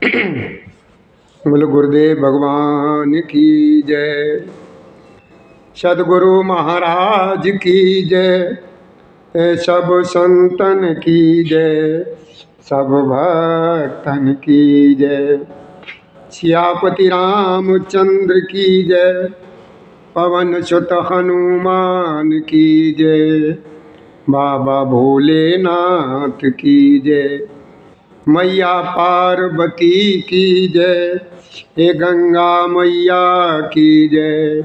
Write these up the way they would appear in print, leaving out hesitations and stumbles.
बोलो गुरुदेव भगवान की जय। सदगुरु महाराज की जय। सब संतन की जय, सब भक्तन की जय। सियापति रामचंद्र की जय, पवन सुत हनुमान की जय। बाबा भोलेनाथ की जय। मैया पार्वती की जय। हे गंगा मैया की जय।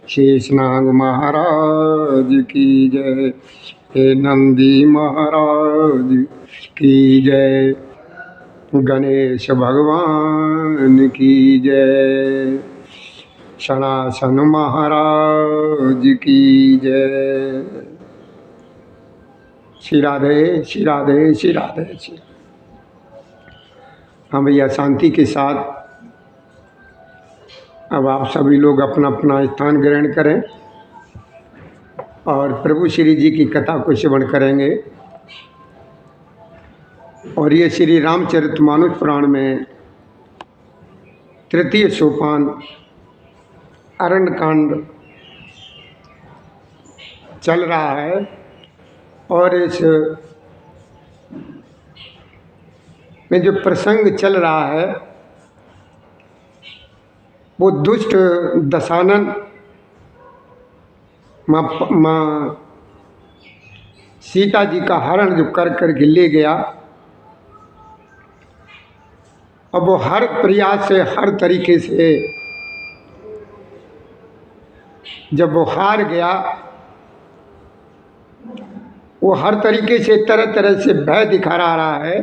शेषनाग महाराज की जय। हे नंदी महाराज की जय। गणेश भगवान की जय। सनातन महाराज की जय। श्री राधे श्री राधे श्री राधे श्री। हाँ भैया, शांति के साथ अब आप सभी लोग अपना अपना स्थान ग्रहण करें और प्रभु श्री जी की कथा को श्रवण करेंगे। और ये श्री रामचरितमानस पुराण में तृतीय सोपान अरण्य कांड चल रहा है। और इस में जो प्रसंग चल रहा है वो दुष्ट दशानन माँ सीता जी का हरण जो कर करके ले गया। अब वो हर प्रयास से, हर तरीके से जब वो हार गया, वो हर तरीके से तरह तरह से भय दिखा रहा है,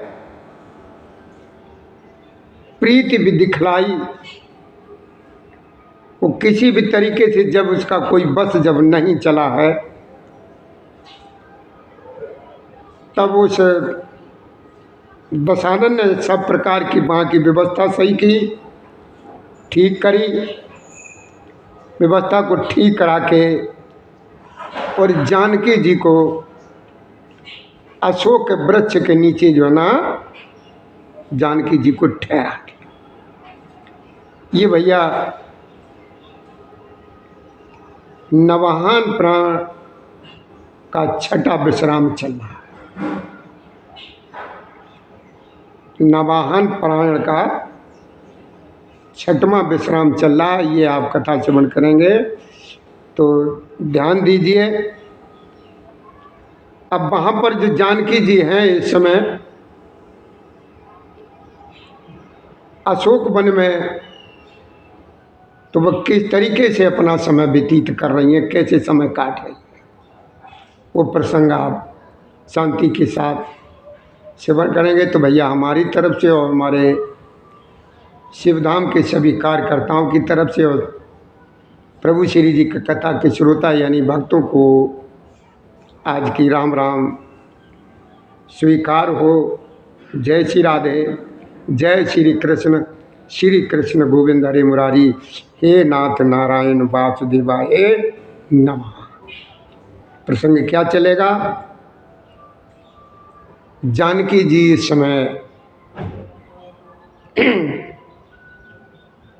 प्रीति भी दिखलाई। वो किसी भी तरीके से जब उसका कोई बस जब नहीं चला है, तब उस दशानन ने सब प्रकार की वहाँ की व्यवस्था सही की, ठीक करी। व्यवस्था को ठीक करा के और जानकी जी को अशोक वृक्ष के नीचे जो है ना, जानकी जी को ठहरा दिया। ये भैया नवाहन प्राण का छठा विश्राम चल रहा है। नवाहन प्राण का छठवां विश्राम चल रहा है। ये आप कथा श्रवण करेंगे तो ध्यान दीजिए। अब वहाँ पर जो जानकी जी हैं इस समय अशोक वन में, तो वह किस तरीके से अपना समय व्यतीत कर रही हैं, कैसे समय काट रही हैं, वो प्रसंग आप शांति के साथ श्रवण करेंगे। तो भैया हमारी तरफ से और हमारे शिवधाम के सभी कार्यकर्ताओं की तरफ से और प्रभु श्री जी की कथा के श्रोता यानी भक्तों को आज की राम राम स्वीकार हो। जय श्री राधे, जय श्री कृष्ण गोविंद हरे मुरारी। हे नाथ नारायण वासुदेवाय नमः। प्रसंग क्या चलेगा? जानकी जी इस समय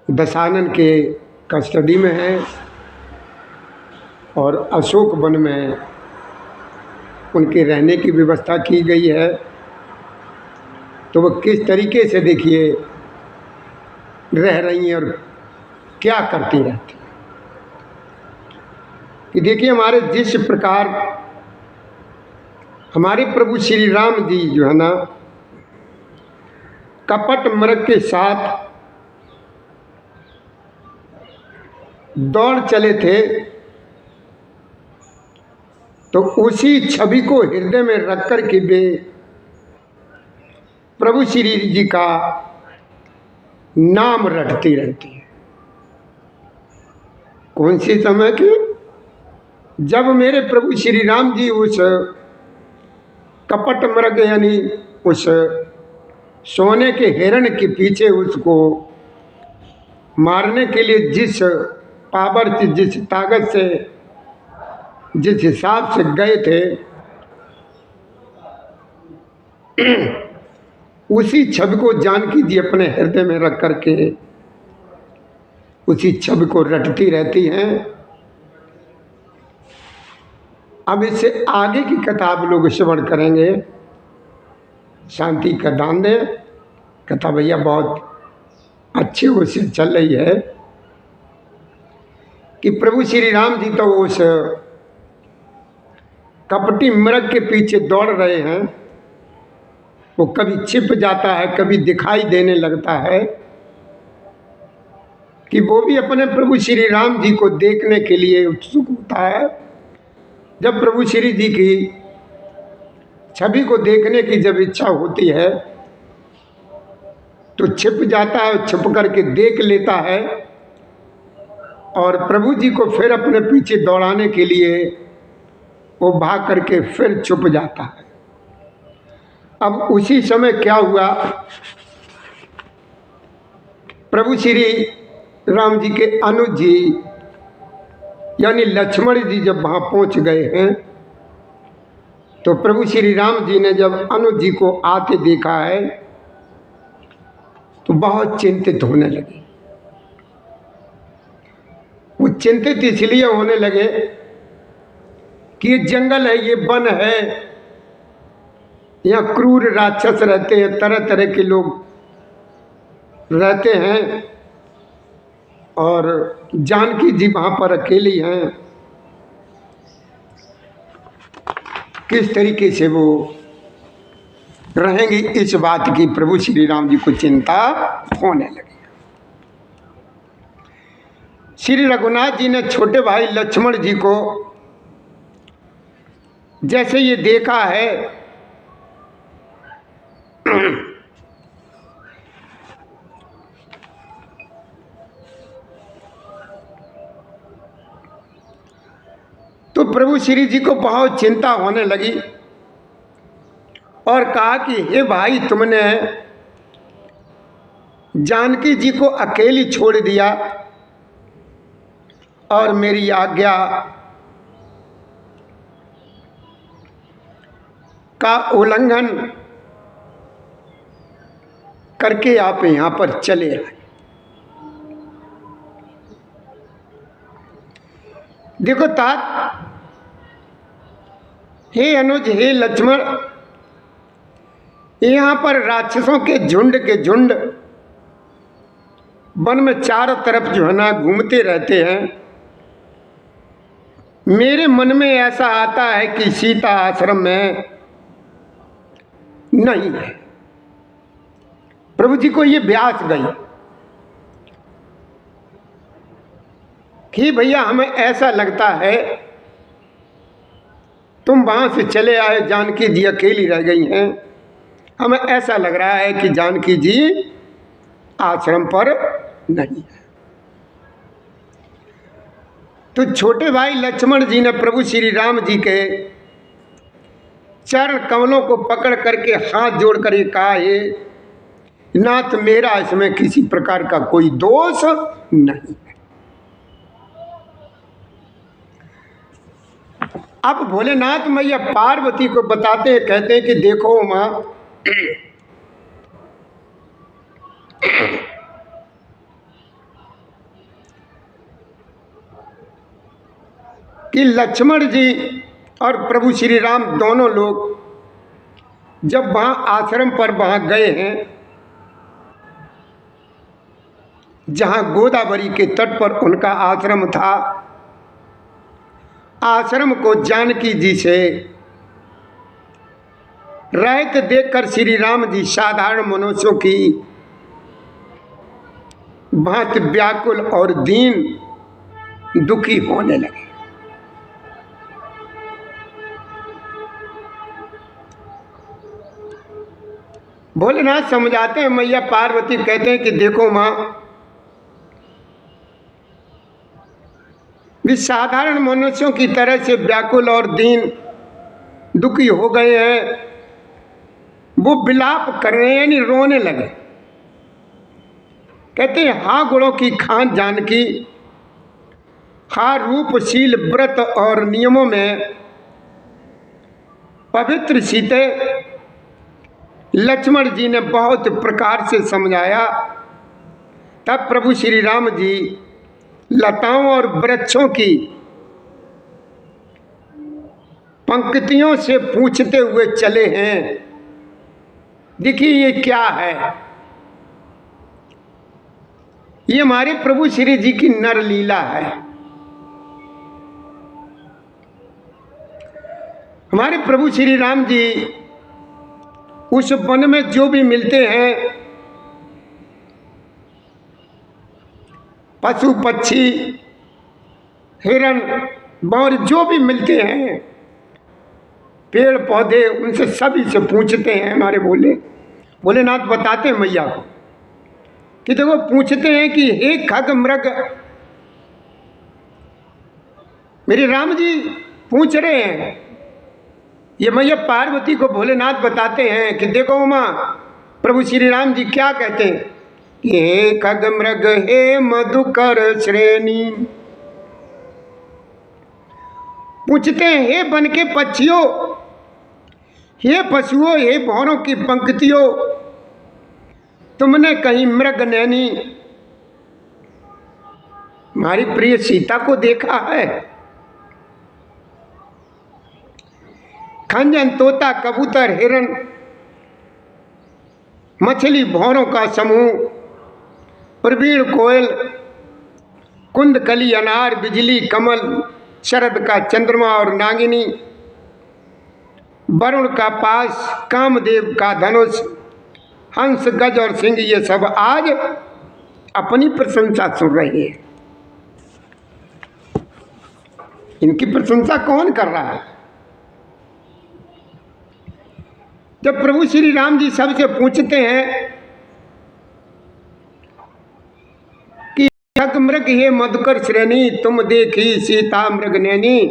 दशानन के कस्टडी में है और अशोक वन में उनके रहने की व्यवस्था की गई है। तो वो किस तरीके से देखिए रह रही हैं और क्या करती रहती हैं कि देखिए हमारे जिस प्रकार हमारे प्रभु श्री राम जी जो है ना कपट मृग के साथ दौड़ चले थे, तो उसी छवि को हृदय में रख कर के वे प्रभु श्री जी का नाम रटती रहती है। कौन सी समय की? जब मेरे प्रभु श्री राम जी उस कपट मृग यानी उस सोने के हिरण के पीछे उसको मारने के लिए जिस पावर से, जिस ताकत से, जिस हिसाब से गए थे, उसी छवि को जानकी जी अपने हृदय में रख करके उसी छवि को रटती रहती हैं। अब इससे आगे की कथा आप लोग श्रवण करेंगे। शांति का दान दे कथा भैया बहुत अच्छी वो से चल रही है कि प्रभु श्री राम जी तो उस कपटी मृग के पीछे दौड़ रहे हैं। वो कभी छिप जाता है, कभी दिखाई देने लगता है कि वो भी अपने प्रभु श्री राम जी को देखने के लिए उत्सुक होता है। जब प्रभु श्री जी की छवि को देखने की जब इच्छा होती है तो छिप जाता है, छिप करके देख लेता है और प्रभु जी को फिर अपने पीछे दौड़ाने के लिए वो भाग करके फिर छुप जाता है। अब उसी समय क्या हुआ, प्रभु श्री राम जी के अनुज जी यानी लक्ष्मण जी जब वहाँ पहुँच गए हैं तो प्रभु श्री राम जी ने जब अनुज जी को आते देखा है तो बहुत चिंतित होने लगे। वो चिंतित इसलिए होने लगे कि ये जंगल है, ये वन है, यहाँ क्रूर राक्षस रहते हैं, तरह तरह के लोग रहते हैं और जानकी जी वहाँ पर अकेली हैं। किस तरीके से वो रहेंगी, इस बात की प्रभु श्री राम जी को चिंता होने लगी। श्री रघुनाथ जी ने छोटे भाई लक्ष्मण जी को जैसे ये देखा है तो प्रभु श्री जी को बहुत चिंता होने लगी और कहा कि हे भाई, तुमने जानकी जी को अकेली छोड़ दिया और मेरी आज्ञा का उल्लंघन करके आप यहाँ पर चले आए। देखो तात, हे अनुज, हे लक्ष्मण, यहाँ पर राक्षसों के झुंड वन में चारों तरफ जो है ना घूमते रहते हैं। मेरे मन में ऐसा आता है कि सीता आश्रम में नहीं है। प्रभु जी को ये ब्यास गई कि भैया हमें ऐसा लगता है तुम वहां से चले आए, जानकी जी अकेली रह गई हैं, हमें ऐसा लग रहा है कि जानकी जी आश्रम पर नहीं है। तो छोटे भाई लक्ष्मण जी ने प्रभु श्री राम जी के चरण कमलों को पकड़ करके हाथ जोड़ कर कहा, ये नाथ, मेरा इसमें किसी प्रकार का कोई दोष नहीं है। अब भोलेनाथ मैया पार्वती को बताते हैं, कहते हैं कि देखो माँ, कि लक्ष्मण जी और प्रभु श्री राम दोनों लोग जब वहाँ आश्रम पर वहाँ गए हैं, जहाँ गोदावरी के तट पर उनका आश्रम था, आश्रम को जानकी जी से रहते देखकर श्री राम जी साधारण मनुष्यों की भांति व्याकुल और दीन दुखी होने लगे। भोलेनाथ समझाते हैं, मैया पार्वती कहते हैं कि देखो माँ, वे साधारण मनुष्यों की तरह से व्याकुल और दीन दुखी हो गए हैं। वो विलाप कर रहे हैं, यानी रोने लगे। कहते हैं, हाँ गुणों की खान जानकी, हाँ रूपशील व्रत और नियमों में पवित्र सीते, लक्ष्मण जी ने बहुत प्रकार से समझाया। तब प्रभु श्री राम जी लताओं और वृक्षों की पंक्तियों से पूछते हुए चले हैं, देखिए ये क्या है। ये हमारे प्रभु श्री जी की नर लीला है। हमारे प्रभु श्री राम जी उस वन में जो भी मिलते हैं, पशु पक्षी हिरण बौर जो भी मिलते हैं, पेड़ पौधे, उनसे सभी से पूछते हैं। हमारे भोलेनाथ बताते हैं मैया को कि देखो, पूछते हैं कि हे खग मृग, मेरे राम जी पूछ रहे हैं। ये मैया पार्वती को भोलेनाथ बताते हैं कि देखो माँ, प्रभु श्री राम जी क्या कहते हैं कि हे खग मृग हे मधुकर श्रेणी। पूछते हैं हे वन के पक्षियों, हे पशुओं, हे भौरों की पंक्तियों, तुमने कहीं मृग नैनी हमारी प्रिय सीता को देखा है? खंजन, तोता, कबूतर, हिरण, मछली, भौरों का समूह, प्रवीण, कोयल, कुंदकली, अनार, बिजली, कमल, शरद का चंद्रमा और नागिनी, वरुण का पास, कामदेव का धनुष, हंस, गज और सिंह, ये सब आज अपनी प्रशंसा सुन रहे हैं। इनकी प्रशंसा कौन कर रहा है? जब प्रभु श्री राम जी सबसे पूछते हैं कि खग मृग हे मधुकर श्रेणी, तुम देखी सीता मृग नैनी,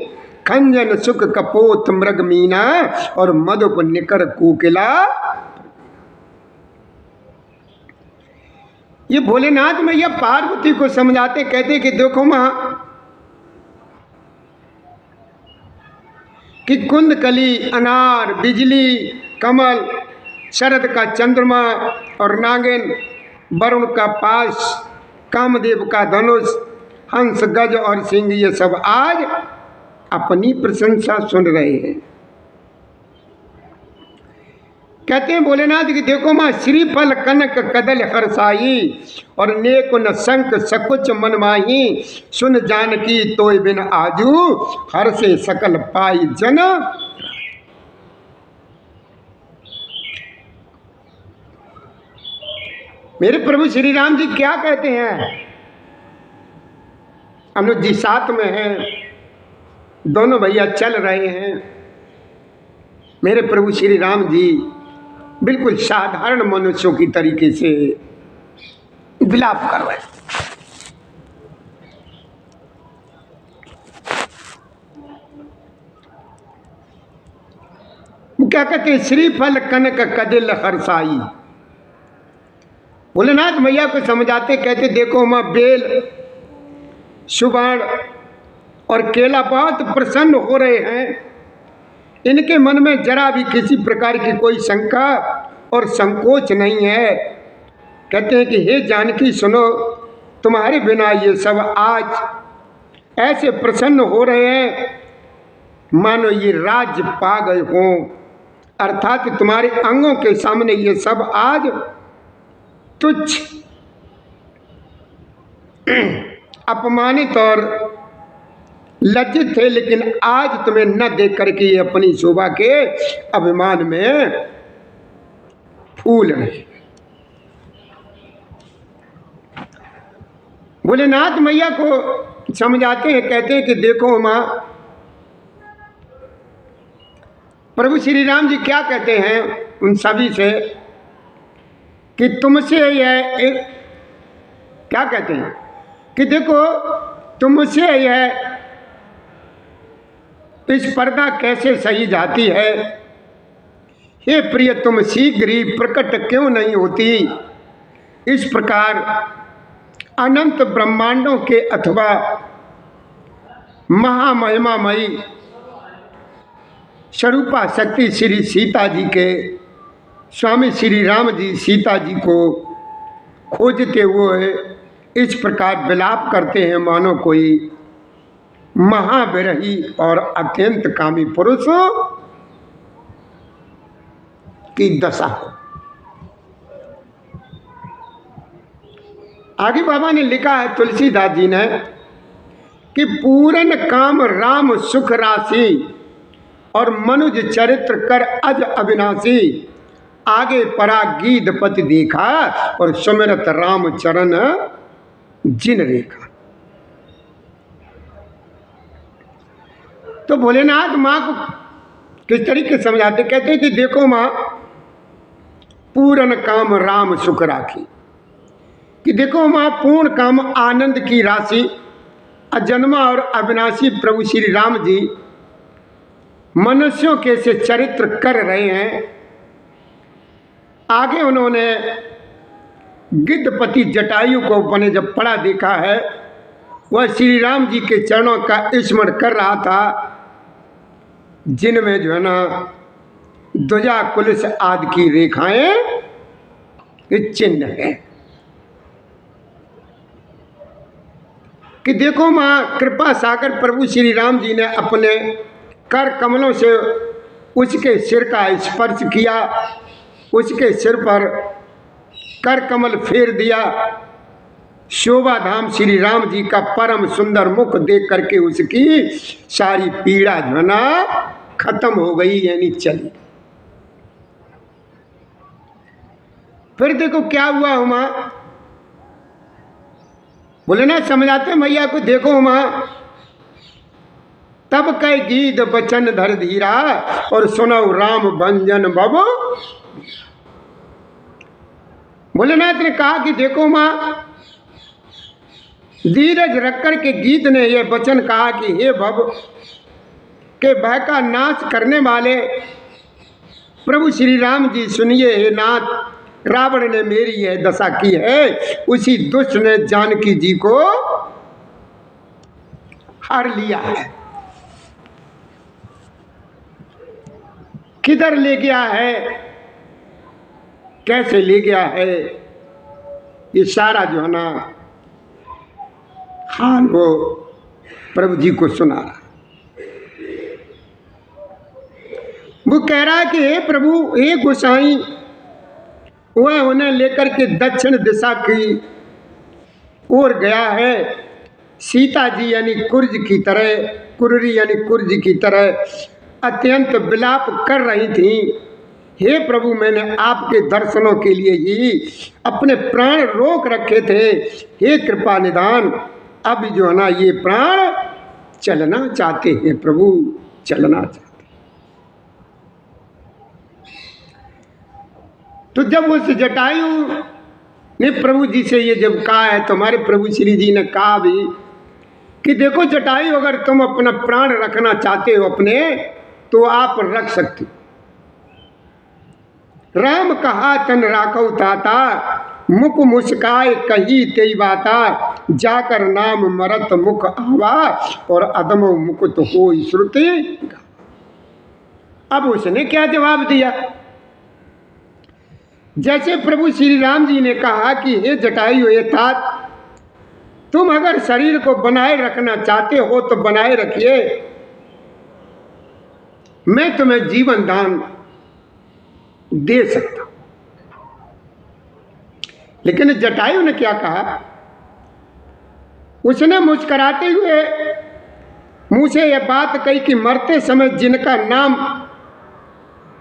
खंजन सुख कपोत मृग मीना और मधुप निकर कोकिला। ये भोलेनाथ मैया पार्वती को समझाते, कहते कि देखो मां, कि कुंदकली, अनार, बिजली, कमल, शरद का चंद्रमा और नागिन, वरुण का पाश, कामदेव का धनुष, हंस, गज और सिंह, ये सब आज अपनी प्रशंसा सुन रहे हैं। कहते हैं भोलेनाथ कि देखो माँ, श्रीफल कनक कदल हरसाई और नेकुन शंख सकुच मन माही, सुन जानकी तोय बिन आजू हर से सकल पाई जन। मेरे प्रभु श्री राम जी क्या कहते हैं? अनुज जी साथ में हैं, दोनों भैया चल रहे हैं। मेरे प्रभु श्री राम जी बिल्कुल साधारण मनुष्यों की तरीके से विलाप कर रहे हैं। क्या कहते हैं? श्रीफल कनक कदिल हरसाई। भोलेनाथ मैया को समझाते, कहते देखो माँ, बेल, सुबाण और केला बहुत प्रसन्न हो रहे हैं। इनके मन में जरा भी किसी प्रकार की कोई शंका और संकोच नहीं है। कहते हैं कि हे जानकी सुनो, तुम्हारे बिना ये सब आज ऐसे प्रसन्न हो रहे हैं मानो ये राज्य पा गए हों, अर्थात तुम्हारे अंगों के सामने ये सब आज तुच्छ, अपमानित और लज्जित थे, लेकिन आज तुम्हें न देख करके ये अपनी शोभा के अभिमान में फूल रहे। भोलेनाथ मैया को समझाते हैं, कहते हैं कि देखो माँ, प्रभु श्री राम जी क्या कहते हैं उन सभी से कि तुमसे यह क्या कहते हैं कि देखो, तुमसे यह इस पर्दा कैसे सही जाती है? हे प्रिय, तुम शीघ्र ही प्रकट क्यों नहीं होती? इस प्रकार अनंत ब्रह्मांडों के अथवा महामहिमामयी स्वरूपा शक्ति श्री सीता जी के स्वामी श्री राम जी सीता जी को खोजते हुए इस प्रकार विलाप करते हैं मानो कोई महाविरही और अत्यंत कामी पुरुष की दशा हो। आगे बाबा ने लिखा है तुलसीदास जी ने कि पूरन काम राम सुख राशि और मनुज चरित्र कर अज अविनाशी, आगे परा गीधपति देखा और सुमिरत राम चरण जिन रेखा। तो भोलेनाथ माँ को किस तरीके समझाते, कहते कि देखो माँ, पूर्ण काम राम सुख राखी, कि देखो माँ पूर्ण काम आनंद की राशि अजन्मा और अविनाशी प्रभु श्री राम जी मनुष्यों के से चरित्र कर रहे हैं। आगे उन्होंने गिद्धपति जटायु को बने जब पढ़ा देखा है, वह श्री राम जी के चरणों का स्मरण कर रहा था, जिनमें जो है ना ध्वजा कुलिस आदि की रेखाएं चिन्ह है। कि देखो माँ, कृपा सागर प्रभु श्री राम जी ने अपने कर कमलों से उसके सिर का स्पर्श किया, उसके सिर पर कर कमल फेर दिया। शोभा धाम श्री राम जी का परम सुंदर मुख देख करके उसकी सारी पीड़ा जो है ना खत्म हो गई, यानी चली। फिर देखो क्या हुआ उमा, बोले ना समझाते मैया को, देखो उमा, तब कई गीत बचन धर धीरा और सुनो राम भंजन बबो। भोलेनाथ ने कहा कि देखो माँ, धीरज रखकर के गीत ने यह वचन कहा कि हे भव के भय का नाश करने वाले प्रभु श्री राम जी सुनिए, हे नाथ, रावण ने मेरी यह दशा की है, उसी दुष्ट ने जानकी जी को हर लिया है। किधर ले गया है, कैसे ले गया है, ये सारा जो है ना हाल वो प्रभु जी को सुना। वो कह रहा है कि हे प्रभु, हे गोसाई, वह उन्हें लेकर के दक्षिण दिशा की ओर गया है। सीता जी यानी कुर्ज की तरह, कुर्री यानी कुर्ज की तरह अत्यंत विलाप कर रही थी। हे प्रभु, मैंने आपके दर्शनों के लिए ही अपने प्राण रोक रखे थे, हे कृपा निदान, अब जो है ना ये प्राण चलना चाहते हैं प्रभु, चलना चाहते। तो जब उस जटायु ने प्रभु जी से ये जब कहा है, तुम्हारे प्रभु श्री जी ने कहा भी कि देखो जटायु, अगर तुम अपना प्राण रखना चाहते हो अपने, तो आप रख सकते। राम कहा तन राखौ ताता, मुख मुस्काए कही तेई बाता, जाकर नाम मरत मुख आवा और अदम मुकुत हो श्रुति। अब उसने क्या जवाब दिया, जैसे प्रभु श्री राम जी ने कहा कि हे जटायु, ये तात, तुम अगर शरीर को बनाए रखना चाहते हो तो बनाए रखिए, मैं तुम्हें जीवन दान दे सकता हूं। लेकिन जटायु ने क्या कहा, उसने मुस्कुराते हुए मुंह से यह बात कही कि मरते समय जिनका नाम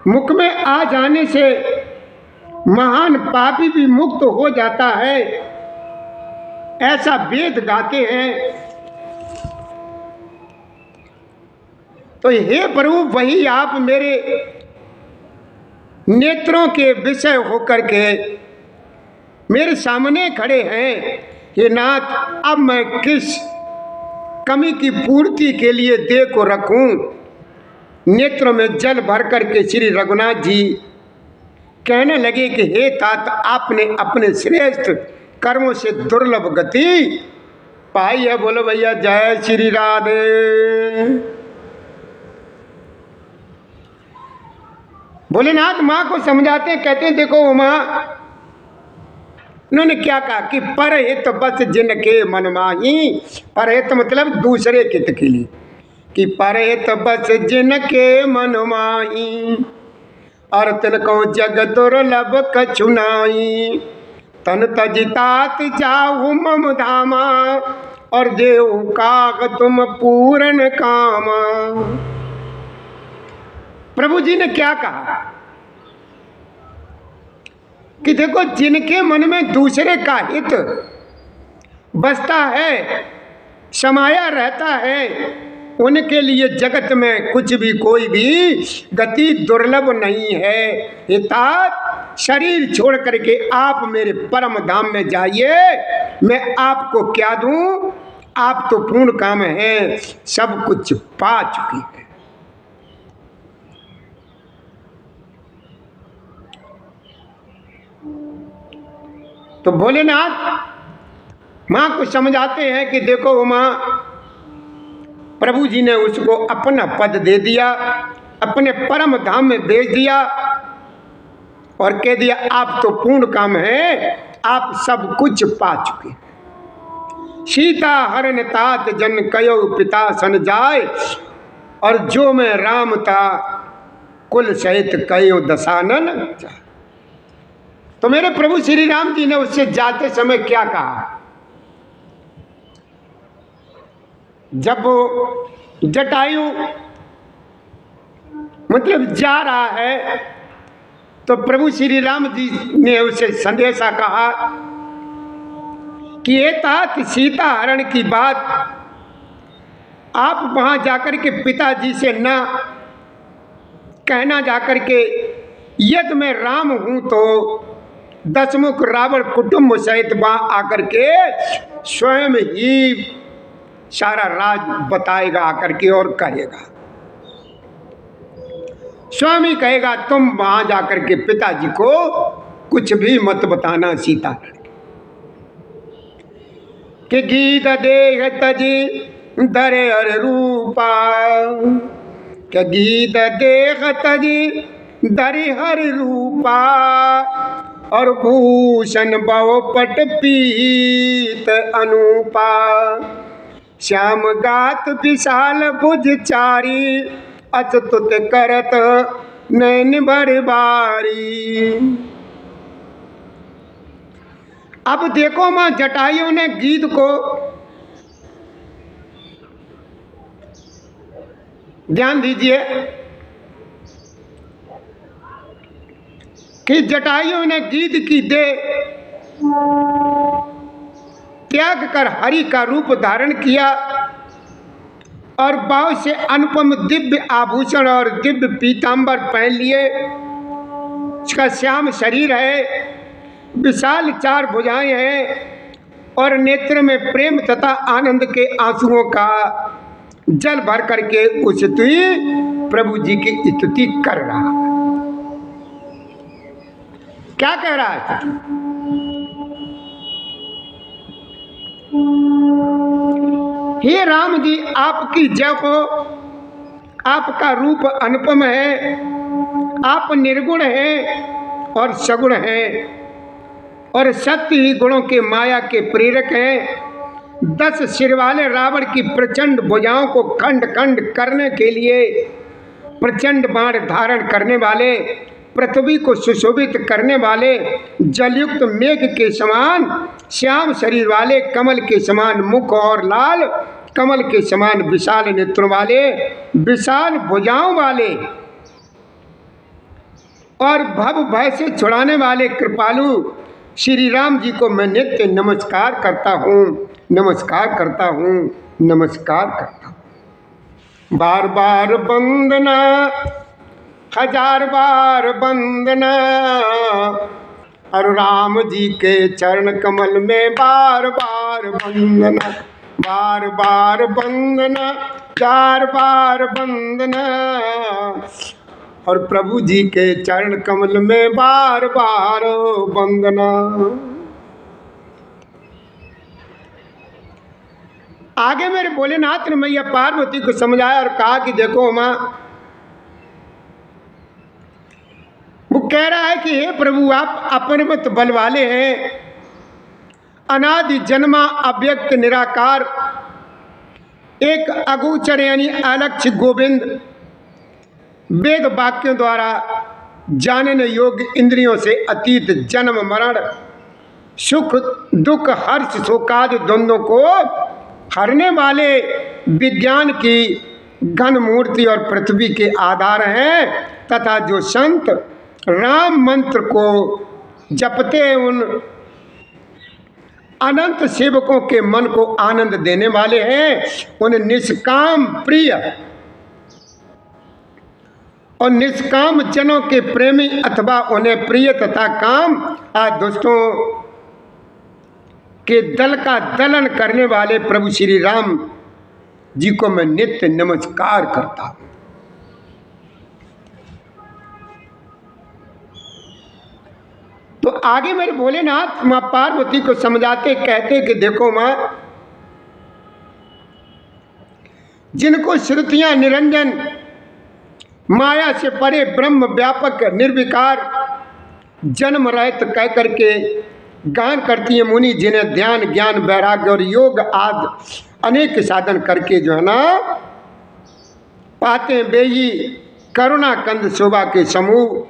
मुख में आ जाने से महान पापी भी मुक्त हो जाता है, ऐसा वेद गाते हैं। तो हे प्रभु, वही आप मेरे नेत्रों के विषय होकर के मेरे सामने खड़े हैं। हे नाथ, अब मैं किस कमी की पूर्ति के लिए देह को रखूं। नेत्रों में जल भर करके श्री रघुनाथ जी कहने लगे कि हे तात, आपने अपने श्रेष्ठ कर्मों से दुर्लभ गति पाई है। बोलो भैया जय श्री राधे। भोलेनाथ माँ को समझाते हैं, कहते हैं देखो माँ, उन्होंने क्या कहा कि परहित बस जिनके मन माही। परहित मतलब दूसरे हित के लिए, कि परहित बस जिनके मन माही, और तिनको जग दुर्लभ कछु नाई। तन तजितात जाहु मम धामा, और देव काग तुम पूर्ण कामा। प्रभु जी ने क्या कहा कि देखो, जिनके मन में दूसरे का हित बसता है, समाया रहता है, उनके लिए जगत में कुछ भी कोई भी गति दुर्लभ नहीं है। हितात शरीर छोड़ करके आप मेरे परम धाम में जाइए, मैं आपको क्या दूं? आप तो पूर्ण काम है, सब कुछ पा चुकी है। तो भोलेनाथ माँ को समझाते हैं कि देखो माँ, प्रभु जी ने उसको अपना पद दे दिया, अपने परम धाम में भेज दिया और कह दिया आप तो पूर्ण काम है, आप सब कुछ पा चुके। सीता हरण तात जन कयो पिता सन जाय, और जो मैं राम था कुल सहित कयो दशानन जाय। तो मेरे प्रभु श्री राम जी ने उससे जाते समय क्या कहा? जब जटायु मतलब जा रहा है, तो प्रभु श्री राम जी ने उसे संदेशा कहा कि ये तात सीता हरण की बात आप वहां जाकर के पिताजी से ना कहना, जाकर के यदि मैं राम हूं तो दशमुख रावण कुटुंब सहित वहां आकर के स्वयं ही सारा राज बताएगा आकर के, और कहेगा, स्वयं ही कहेगा तुम वहां जाकर के पिताजी को कुछ भी मत बताना सीता के। गीत देह तजी दरे हर रूपा, के गीत देह तजी दरे हर रूपा, और भूषण बहुपट पीत अनुपा। श्याम गात विशाल भुज चारी, अचतुत करत नैन बरबारी। अब देखो मां, जटायु ने गीत को ध्यान दीजिए कि जटायु ने गीत की दे त्याग कर हरि का रूप धारण किया, और बहुत से अनुपम दिव्य आभूषण और दिव्य पीतांबर पहन लिए। उसका श्याम शरीर है, विशाल चार भुजाएं हैं, और नेत्र में प्रेम तथा आनंद के आंसुओं का जल भर करके उस प्रभु जी की स्तुति कर रहा है। क्या कह रहा है? हे राम जी, आपकी जय हो, आपका रूप अनुपम है, आप निर्गुण हैं और सगुण हैं, और सत्य ही गुणों के माया के प्रेरक हैं। 10 सिर वाले रावण की प्रचंड भुजाओं को खंड खंड करने के लिए प्रचंड बाण धारण करने वाले, पृथ्वी को सुशोभित करने वाले, जलयुक्त मेघ के समान श्याम शरीर वाले, कमल के समान मुख और लाल कमल के समान विशाल नेत्रों वाले, विशाल भुजाओं वाले, और भव भय से छुड़ाने वाले कृपालु श्री राम जी को मैं नित्य नमस्कार करता हूँ, नमस्कार करता हूँ, नमस्कार करता हूँ। बार बार वंदना, हजार बार वंदना, और राम जी के चरण कमल में बार बार वंदना, बार बार वंदना, 4 बार वंदना, और प्रभु जी के चरण कमल में बार बार वंदना। आगे मेरे भोलेनाथ ने मैया पार्वती को समझाया और कहा कि देखो माँ, कह रहा है कि हे प्रभु, आप अपरिमित बल वाले हैं, अनादि जन्मा अव्यक्त निराकार, एक अगोचर यानी अलक्ष्य गोविंद, वेद वाक्यों द्वारा जानने योग्य, इंद्रियों से अतीत, जन्म मरण, सुख दुख, हर्ष शोकादि द्वंद्वों को हरने वाले, विज्ञान की घन मूर्ति और पृथ्वी के आधार हैं, तथा जो संत राम मंत्र को जपते हैं उन अनंत सेवकों के मन को आनंद देने वाले हैं, उन निष्काम प्रिय और निष्काम जनों के प्रेमी अथवा उन्हें प्रिय तथा काम दुष्टों के दल का दलन करने वाले प्रभु श्री राम जी को मैं नित्य नमस्कार करता हूं। तो आगे मेरे भोलेनाथ मां पार्वती को समझाते कहते कि देखो मां, जिनको श्रुतियां निरंजन, माया से परे, ब्रह्म व्यापक, निर्विकार, जन्म रहित कह करके गान करती है मुनि, जिन्हें ध्यान, ज्ञान, वैराग्य और योग आदि अनेक साधन करके जो है ना पाते हैं, वे ही करुणा कंद शोभा के समूह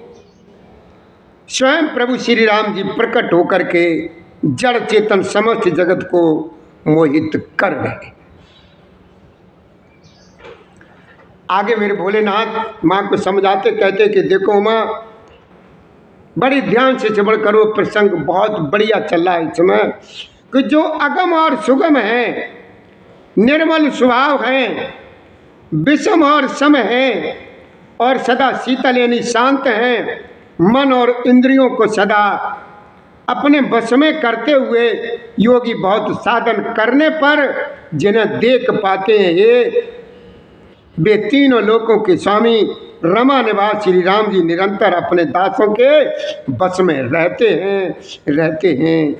स्वयं प्रभु श्री राम जी प्रकट होकर के जड़ चेतन समस्त जगत को मोहित कर रहे। आगे मेरे भोलेनाथ मां को समझाते कहते कि देखो मां, बड़ी ध्यान से श्रवण करो, प्रसंग बहुत बढ़िया चल रहा है इस समय, कि जो अगम और सुगम है, निर्मल स्वभाव है, विषम और सम है, और सदा शीतल यानी शांत है, मन और इंद्रियों को सदा अपने वश में करते हुए योगी बहुत साधन करने पर जिन्हें देख पाते हैं, ये वे तीनों लोकों के स्वामी रमा निवास श्री राम जी निरंतर अपने दासों के वश में रहते हैं।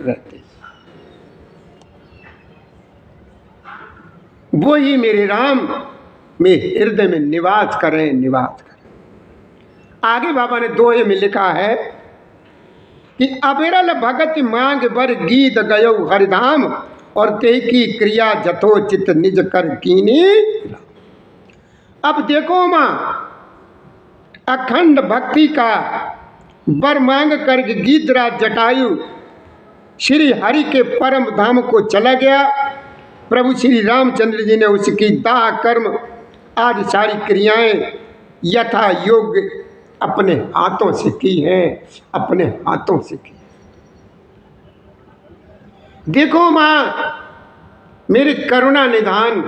वो ही मेरे राम मेरे हृदय में निवास करें। आगे बाबा ने दोहे में लिखा है कि अबिरल भगत मांग बर गीत गयो हरिधाम, और ते की क्रिया जथोचित निज कर कीनी। अब देखो मां, अखंड भक्ति का वर मांग करके गीतराज जटायु श्री हरि के परम धाम को चला गया। प्रभु श्री रामचंद्र जी ने उसकी दाह कर्म आदि सारी क्रियाएं यथा योग्य अपने हाथों से की हैं, अपने हाथों से की। देखो मां, मेरे करुणा निधान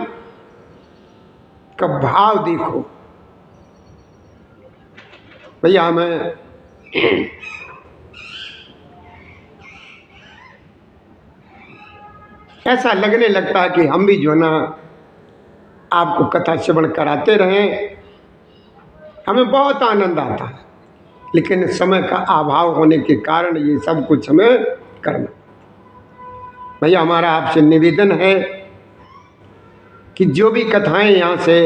का भाव देखो भैया। मैं ऐसा लगने लगता है कि हम भी जो ना आपको कथा श्रवण कराते रहें, हमें बहुत आनंद आता है, लेकिन समय का अभाव होने के कारण ये सब कुछ हमें करना। भैया हमारा आपसे निवेदन है कि जो भी कथाएं यहाँ से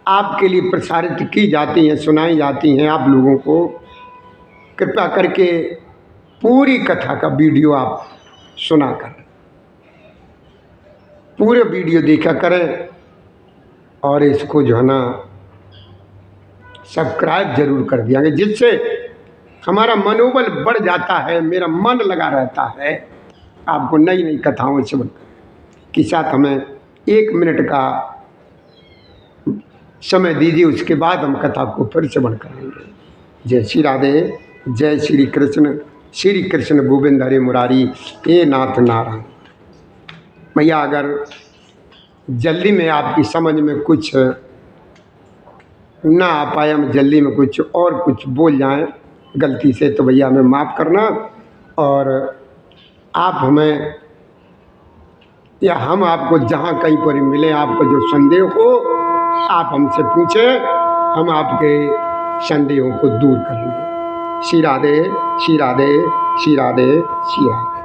आपके लिए प्रसारित की जाती हैं, सुनाई जाती हैं, आप लोगों को कृपया करके पूरी कथा का वीडियो आप सुना करें, पूरे वीडियो देखा करें, और इसको जो है ना सब्सक्राइब जरूर कर दिया, जिससे हमारा मनोबल बढ़ जाता है, मेरा मन लगा रहता है आपको नई नई कथाओं से के साथ। हमें 1 मिनट का समय दीजिए, उसके बाद हम कथा को फिर श्रवण करेंगे। जय श्री राधे, जय श्री कृष्ण गोविंद हरे मुरारी, हे नाथ नारायण। भैया अगर जल्दी में आपकी समझ में कुछ ना आ पाए, हम जल्दी में कुछ और कुछ बोल जाएं गलती से, तो भैया हमें माफ़ करना, और आप हमें या हम आपको जहाँ कहीं पर मिले, आपको जो संदेह हो आप हमसे पूछें, हम आपके संदेहों को दूर करेंगे। श्री राधे, श्री राधे, श्री राधे, श्री राधे।